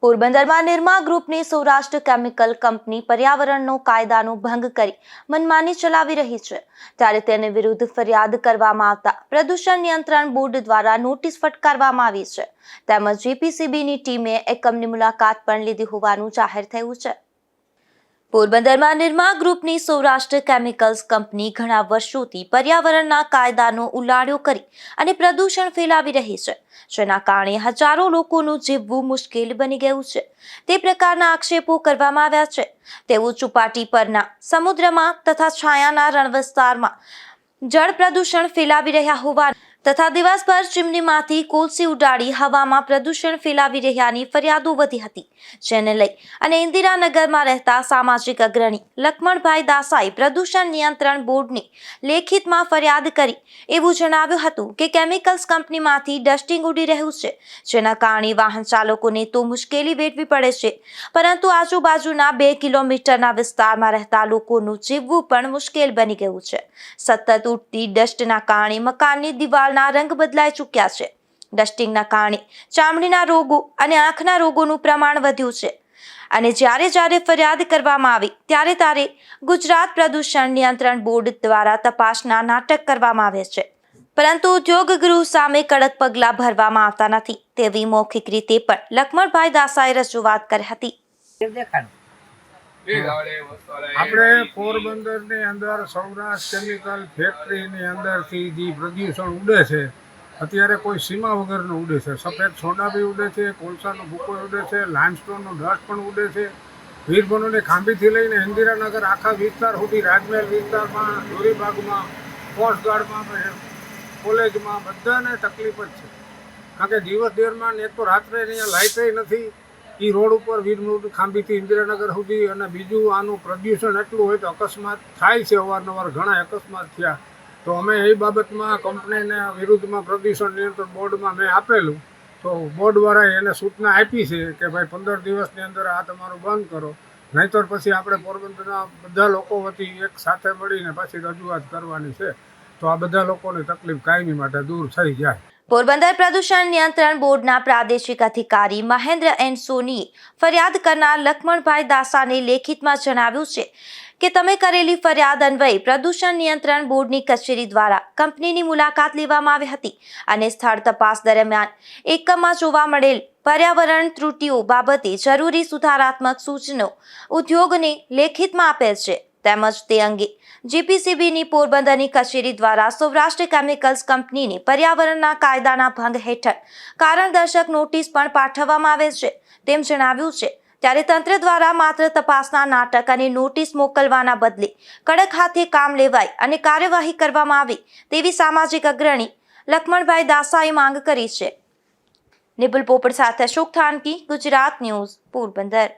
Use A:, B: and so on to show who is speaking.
A: પોરબંદરમાં નિરમા ગ્રુપની Saurashtra chemical company પર્યાવરણનો કાયદાનો ભંગ કરી મનમાની ચલાવી રહી છે, ત્યારે તેની વિરુદ્ધ ફરિયાદ કરવામાં આવતા પ્રદૂષણ નિયંત્રણ બોર્ડ દ્વારા નોટિસ ફટકારવામાં આવી છે, તેમજ જીપીસીબીની ટીમે એકમની મુલાકાત પણ લીધી હોવાનું જાહેર થયું છે। પોરબંદરમાં નિરમા ગ્રુપની સૌરાષ્ટ્ર કેમિકલ્સ કંપની ઘણા વર્ષોથી પર્યાવરણના કાયદાનો ઉલાળ્યો કરી અને પ્રદૂષણ ફેલાવી રહી છે, જેના કારણે હજારો લોકોનું જીવવું મુશ્કેલ બની ગયું છે। તે પ્રકારના આક્ષેપો કરવામાં આવ્યા છે। તેઓ ચોપાટી પરના સમુદ્રમાં તથા છાયાના રણ વિસ્તારમાં જળ પ્રદૂષણ ફેલાવી રહ્યા હોવાનું તથા દિવસભર ચીમનીમાંથી કોલસી ઉડાડી હવામાં પ્રદૂષણ ફેલાવી રહ્યાની ફરિયાદો વધી હતી, જેને લઈ અને ઇન્દિરાનગરમાં રહેતા સામાજિક અગ્રણી લક્ષ્મણભાઈ દાસાએ પ્રદૂષણ નિયંત્રણ બોર્ડની લેખિતમાં ફરિયાદ કરી એવું જણાવ્યું હતું કે કેમિકલ્સ કંપનીમાંથી ડસ્ટિંગ ઉડી રહ્યું છે, જેના કારણે વાહન ચાલકોને તો મુશ્કેલી વેઠવી પડે છે, પરંતુ આજુબાજુના 2 કિલોમીટરના વિસ્તારમાં રહેતા લોકોનું જીવવું પણ મુશ્કેલ બની ગયું છે। સતત ઉડતી ડસ્ટના કારણે મકાનની દિવાલ રંગ બદલાઈ ચૂક્યા છે। ડસ્ટિંગના કારણે ચામડીના રોગો અને આંખના રોગોનું પ્રમાણ વધ્યું છે અને જ્યારે ફરિયાદ કરવામાં આવી ત્યારે ગુજરાત પ્રદૂષણ નિયંત્રણ બોર્ડ દ્વારા તપાસના નાટક કરવામાં આવે છે, પરંતુ ઉદ્યોગ ગૃહ સામે કડક પગલાં ભરવામાં આવતા નથી તેવી મૌખિક રીતે પણ લક્ષ્મણભાઈ દાસાએ રજૂઆત કરી હતી।
B: આપણે પોરબંદરની અંદર સૌરાષ્ટ્ર કેમિકલ ફેક્ટરીની અંદરથી જે પ્રદૂષણ ઉડે છે, અત્યારે કોઈ સીમા વગરનું ઉડે છે। સફેદ સોડા બી ઉડે છે, કોલસાનો ભૂકો ઉડે છે, લાઇમસ્ટોનનો ડસ્ટ પણ ઉડે છે। વીરબનોની ખાંભીથી લઈને ઇન્દિરાનગર આખા વિસ્તાર સુધી, રાજમહેલ વિસ્તારમાં, દોરીબાગમાં, કોસ્ટગાર્ડમાં, કોલેજમાં બધાને તકલીફ જ છે, કારણ કે દિવસ દરમિયાન એક તો રાત્રે અહીંયા લાઇટે નથી એ રોડ ઉપર વીરબનોની ખાંભીથી ઇન્દિરાનગર સુધી, અને બીજું આનું પ્રદૂષણ એટલું હોય તો અકસ્માત થાય છે, અવારનવાર ઘણા અકસ્માત થયા। તો અમે એ બાબતમાં કંપનીને વિરુદ્ધમાં પ્રદૂષણ નિયંત્રણ બોર્ડમાં મેં આપેલું, તો બોર્ડ દ્વારા એને સૂચના આપી છે કે ભાઈ 15 દિવસની અંદર આ તમારું બંધ કરો, નહીંતર પછી આપણે પોરબંદરના બધા લોકો વતી એક સાથે મળીને પછી રજૂઆત કરવાની છે, તો આ બધા લોકોની તકલીફ કાયમી માટે દૂર થઈ જાય।
A: પોરબંદર પ્રદૂષણ નિયંત્રણ બોર્ડના પ્રાદેશિક અધિકારી મહેન્દ્ર એન સોનીએ ફરિયાદ કરનાર લક્ષ્મણભાઈ દાસાને લેખિતમાં જણાવ્યું છે કે તમે કરેલી ફરિયાદ અન્વયે પ્રદૂષણ નિયંત્રણ બોર્ડની કચેરી દ્વારા કંપનીની મુલાકાત લેવામાં આવી હતી અને સ્થળ તપાસ દરમિયાન એકમમાં જોવા મળેલ પર્યાવરણ ત્રુટિઓ બાબતે જરૂરી સુધારાત્મક સૂચનો ઉદ્યોગને લેખિતમાં આપેલ છે, તેમજ તે અંગે જીપીસીબીની પોરબંદરની કચેરી દ્વારા સૌરાષ્ટ્ર કેમિકલ્સ કંપનીને પર્યાવરણના કાયદાના ભંગ હેઠળ કારણદર્શક નોટિસ પણ પાઠવવામાં આવે છે તેમ જણાવ્યું છે। ત્યારે તંત્ર દ્વારા માત્ર તપાસના નાટક અને નોટિસ મોકલવાના બદલે કડક હાથે કામ લેવાય અને કાર્યવાહી કરવામાં આવે તેવી સામાજિક અગ્રણી લક્ષ્મણભાઈ દાસાએ માંગ કરી છે। નિપુલ પોપટ સાથે અશોક થાનકી, ગુજરાત ન્યૂઝ, પોરબંદર।